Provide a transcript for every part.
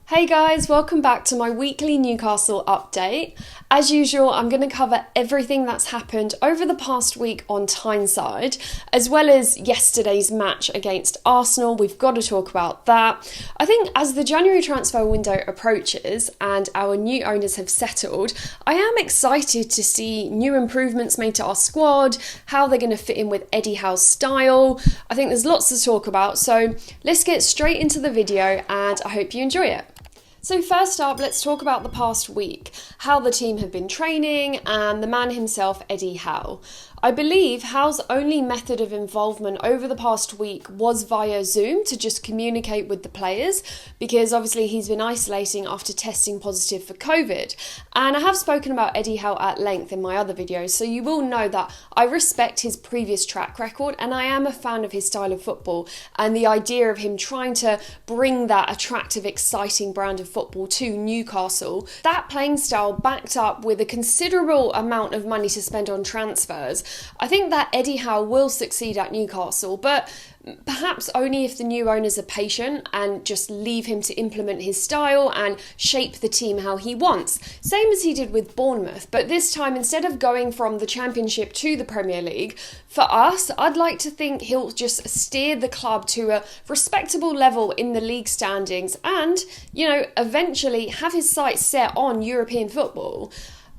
Hey guys, welcome back to my weekly Newcastle update. As usual, I'm going to cover everything that's happened over the past week on Tyneside, as well as yesterday's match against Arsenal. We've got to talk about that. I think as the January transfer window approaches and our new owners have settled, I am excited to see new improvements made to our squad, how they're going to fit in with Eddie Howe's style. I think there's lots to talk about, so let's get straight into the video and I hope you enjoy it. So first up, let's talk about the past week, how the team have been training and the man himself, Eddie Howe. I believe Howe's only method of involvement over the past week was via Zoom to just communicate with the players, because obviously he's been isolating after testing positive for COVID. And I have spoken about Eddie Howe at length in my other videos, so you will know that I respect his previous track record and I am a fan of his style of football and the idea of him trying to bring that attractive, exciting brand of football to Newcastle. That playing style backed up with a considerable amount of money to spend on transfers. I think that Eddie Howe will succeed at Newcastle, but perhaps only if the new owners are patient and just leave him to implement his style and shape the team how he wants. Same as he did with Bournemouth, but this time instead of going from the Championship to the Premier League, for us, I'd like to think he'll just steer the club to a respectable level in the league standings and, eventually have his sights set on European football.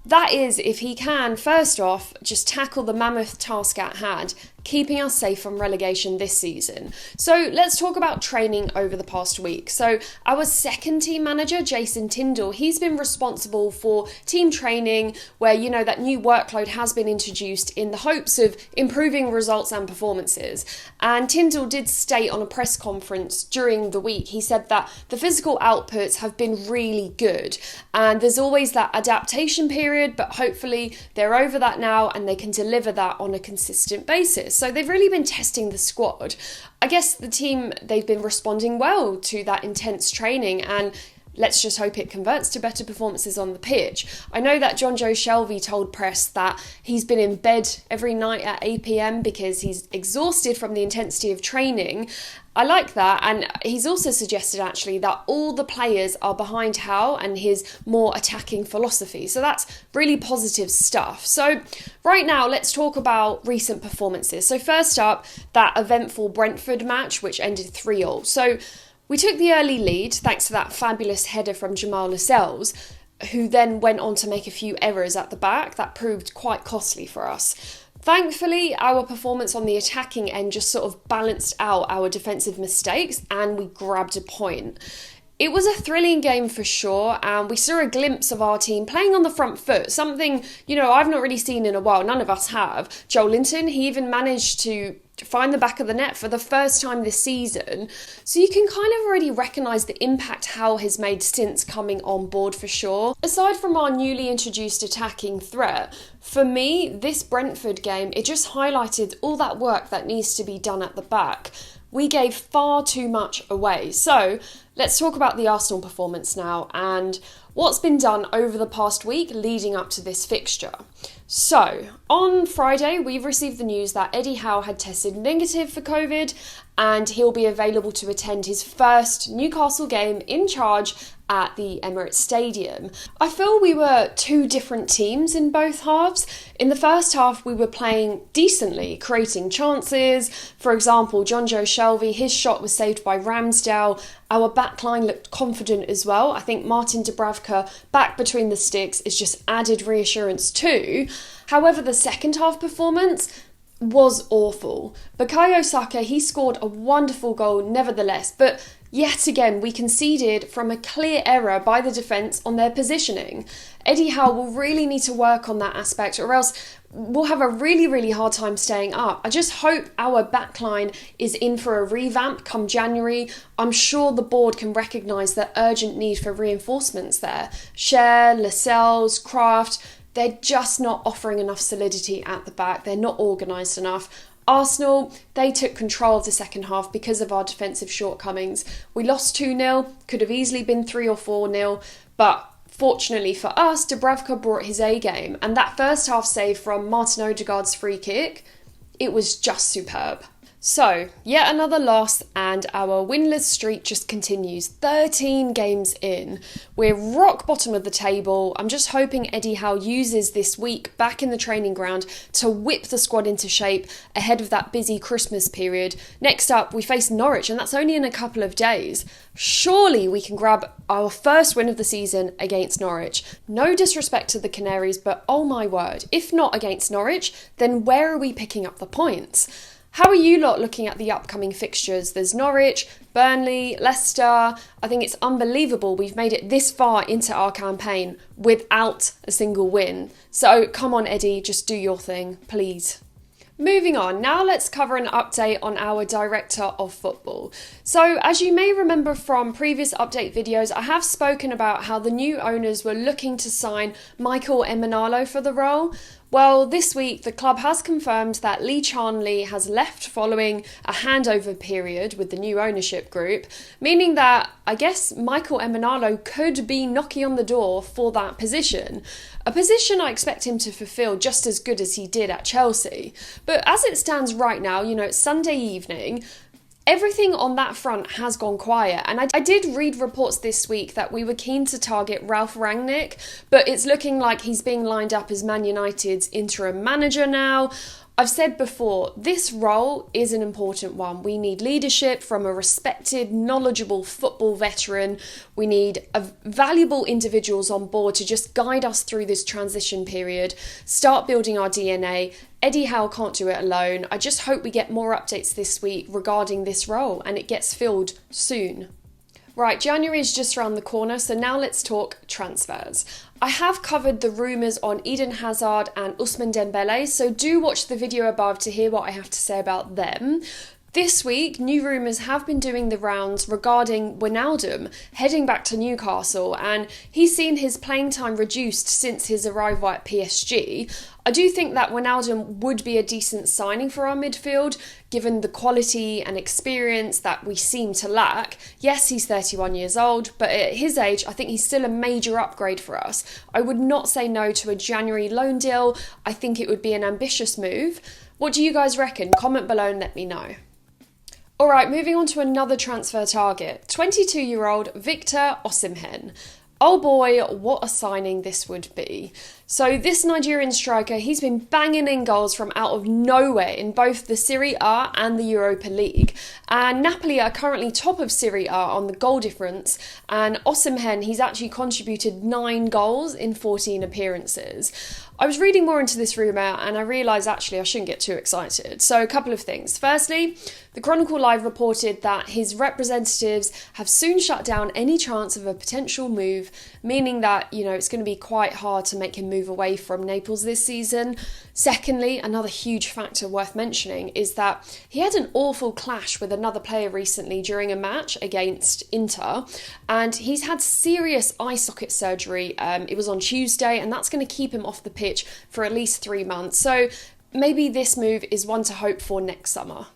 That is, if he can, first off, just tackle the mammoth task at hand, keeping us safe from relegation this season. So let's talk about training over the past week. So our second team manager, Jason Tindall, he's been responsible for team training where, that new workload has been introduced in the hopes of improving results and performances. And Tindall did state on a press conference during the week, he said that the physical outputs have been really good. And there's always that adaptation period, but hopefully they're over that now and they can deliver that on a consistent basis. So they've really been testing the squad. I guess the team, they've been responding well to that intense training, and let's just hope it converts to better performances on the pitch. I know that John Joe Shelvey told press that he's been in bed every night at 8 p.m. because he's exhausted from the intensity of training. I like that, and he's also suggested actually that all the players are behind Howe and his more attacking philosophy. So that's really positive stuff. So right now, let's talk about recent performances. So first up, that eventful Brentford match, which ended 3-3. So we took the early lead thanks to that fabulous header from Jamal Lascelles, who then went on to make a few errors at the back that proved quite costly for us. Thankfully, our performance on the attacking end just sort of balanced out our defensive mistakes and we grabbed a point. It was a thrilling game for sure, and we saw a glimpse of our team playing on the front foot, something, I've not really seen in a while. None of us have. Joe Linton, he even managed to find the back of the net for the first time this season. So you can kind of already recognise the impact Howe has made since coming on board for sure. Aside from our newly introduced attacking threat, for me, this Brentford game, it just highlighted all that work that needs to be done at the back. We gave far too much away. So let's talk about the Arsenal performance now and what's been done over the past week leading up to this fixture. So, on Friday, we've received the news that Eddie Howe had tested negative for COVID and he'll be available to attend his first Newcastle game in charge at the Emirates Stadium. I feel we were two different teams in both halves. In the first half, we were playing decently, creating chances. For example, John Joe Shelvey, his shot was saved by Ramsdale. Our backline looked confident as well. I think Martin Dubravka back between the sticks is just added reassurance too. However, the second half performance was awful. Bukayo Saka, he scored a wonderful goal nevertheless, but yet again, we conceded from a clear error by the defence on their positioning. Eddie Howe will really need to work on that aspect or else we'll have a really, really hard time staying up. I just hope our backline is in for a revamp come January. I'm sure the board can recognise the urgent need for reinforcements there. Cher, Lascelles, Kraft, they're just not offering enough solidity at the back. They're not organised enough. Arsenal, they took control of the second half because of our defensive shortcomings. We lost 2-0, could have easily been 3 or 4-0, but fortunately for us, Dubravka brought his A game, and that first half save from Martin Odegaard's free kick, it was just superb. So, yet another loss, and our winless streak just continues. 13 games in. We're rock bottom of the table. I'm just hoping Eddie Howe uses this week back in the training ground to whip the squad into shape ahead of that busy Christmas period. Next up, we face Norwich, and that's only in a couple of days. Surely we can grab our first win of the season against Norwich. No disrespect to the Canaries, but oh my word, if not against Norwich, then where are we picking up the points? How are you lot looking at the upcoming fixtures? There's Norwich, Burnley, Leicester. I think it's unbelievable we've made it this far into our campaign without a single win. So come on, Eddie, just do your thing, please. Moving on, now let's cover an update on our director of football. So as you may remember from previous update videos, I have spoken about how the new owners were looking to sign Michael Emenalo for the role. Well, this week the club has confirmed that Lee Charnley has left following a handover period with the new ownership group, meaning that I guess Michael Emenalo could be knocking on the door for that position. A position I expect him to fulfil just as good as he did at Chelsea. But as it stands right now, it's Sunday evening, everything on that front has gone quiet, and I did read reports this week that we were keen to target Ralph Rangnick, but it's looking like he's being lined up as Man United's interim manager now. I've said before, this role is an important one. We need leadership from a respected, knowledgeable football veteran. We need valuable individuals on board to just guide us through this transition period, start building our DNA. Eddie Howe can't do it alone. I just hope we get more updates this week regarding this role and it gets filled soon. Right, January is just around the corner, so now let's talk transfers. I have covered the rumours on Eden Hazard and Ousmane Dembele, so do watch the video above to hear what I have to say about them. This week, new rumours have been doing the rounds regarding Wijnaldum heading back to Newcastle, and he's seen his playing time reduced since his arrival at PSG. I do think that Wijnaldum would be a decent signing for our midfield, given the quality and experience that we seem to lack. Yes, he's 31 years old, but at his age, I think he's still a major upgrade for us. I would not say no to a January loan deal. I think it would be an ambitious move. What do you guys reckon? Comment below and let me know. Alright, moving on to another transfer target. 22-year-old Victor Osimhen. Oh boy, what a signing this would be. So this Nigerian striker, he's been banging in goals from out of nowhere in both the Serie A and the Europa League. And Napoli are currently top of Serie A on the goal difference. And Osimhen, he's actually contributed 9 goals in 14 appearances. I was reading more into this rumour and I realised actually I shouldn't get too excited. So a couple of things. Firstly, the Chronicle Live reported that his representatives have soon shut down any chance of a potential move, meaning that, it's going to be quite hard to make him move away from Naples this season. Secondly, another huge factor worth mentioning is that he had an awful clash with another player recently during a match against Inter, and he's had serious eye socket surgery. It was on Tuesday, and that's going to keep him off the pitch for at least 3 months. So maybe this move is one to hope for next summer.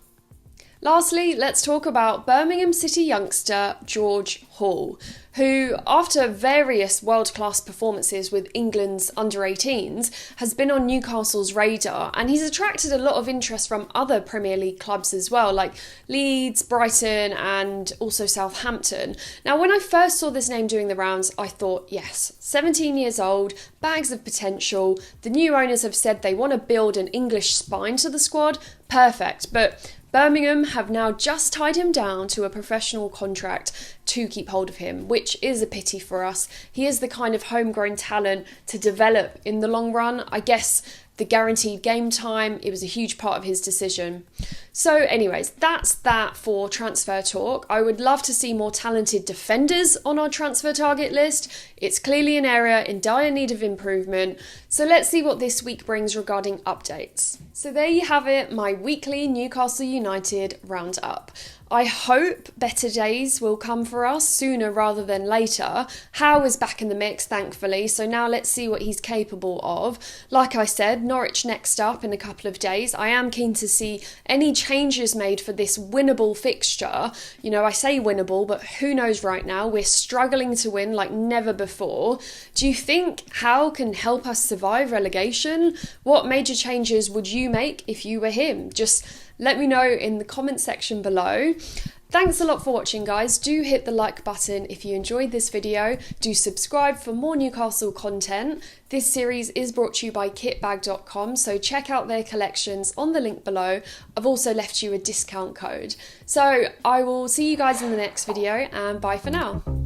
Lastly, let's talk about Birmingham City youngster George Hall, who, after various world-class performances with England's under-18s, has been on Newcastle's radar, and he's attracted a lot of interest from other Premier League clubs as well, like Leeds, Brighton, and also Southampton. Now, when I first saw this name doing the rounds, I thought, yes, 17 years old, bags of potential. The new owners have said they want to build an English spine to the squad. Perfect, but Birmingham have now just tied him down to a professional contract to keep hold of him, which is a pity for us. He is the kind of homegrown talent to develop in the long run. I guess the guaranteed game time, it was a huge part of his decision. So anyways, that's that for transfer talk. I would love to see more talented defenders on our transfer target list. It's clearly an area in dire need of improvement. So let's see what this week brings regarding updates. So there you have it, my weekly Newcastle United roundup. I hope better days will come for us sooner rather than later. Howe is back in the mix, thankfully, so now let's see what he's capable of. Like I said, Norwich next up in a couple of days. I am keen to see any changes made for this winnable fixture. I say winnable, but who knows right now? We're struggling to win like never before. Do you think Howe can help us survive relegation? What major changes would you make if you were him? Just Let me know in the comment section below. Thanks a lot for watching, guys. Do hit the like button if you enjoyed this video. Do subscribe for more Newcastle content. This series is brought to you by kitbag.com, so check out their collections on the link below. I've also left you a discount code. So I will see you guys in the next video, and bye for now.